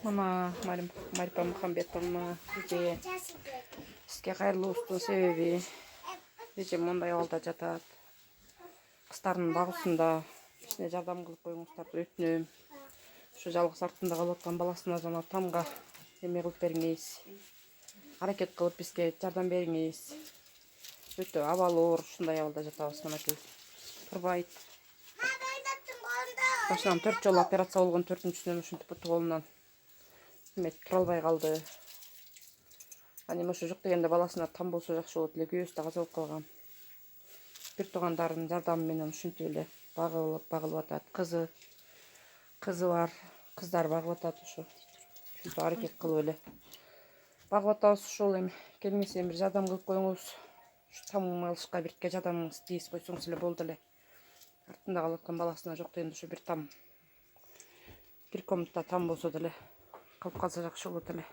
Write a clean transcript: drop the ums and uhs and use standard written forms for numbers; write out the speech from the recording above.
Мама Марипа Мухамбетовна эже сизге кайрылуубуздун себеби эже мондай абалда жатат. Кыздардын багуусунда кичине жардам кылып коюңуздарды өтүнөм. Ушу жалгыз артында калып аткан баласына жана тамга эме кылып бериңиз. Аракет кылып бизге жардам бериңиз. Өтө абалы оор ушундай абалда жатабыз манакей. Турбайт. Башынан 4 жолу операция болгон, 4-сүнөн ушинтип буту колунан эметип тура албай калды. Аны эми ошо жок дегенде баласына там болсо жакшы болот эле. Күйөөсү да каза болуп калган. Бир туугандарынын жардамы менен ушинтип эле багылып атат. Кызы бар, кыздар багып атат ушу. Ушинтип аракет кылып эле багып атабыз. Ушул эми келиңиз бир жардам кылып коюңуз. Ушу там алышка бирке жардамыңыз тийип койсоңуз эле болду эле. Артында калып аткан баласына жок дегенде ушу бир там, бир комнатта там болсо деле кылып калса жакшы болот эле.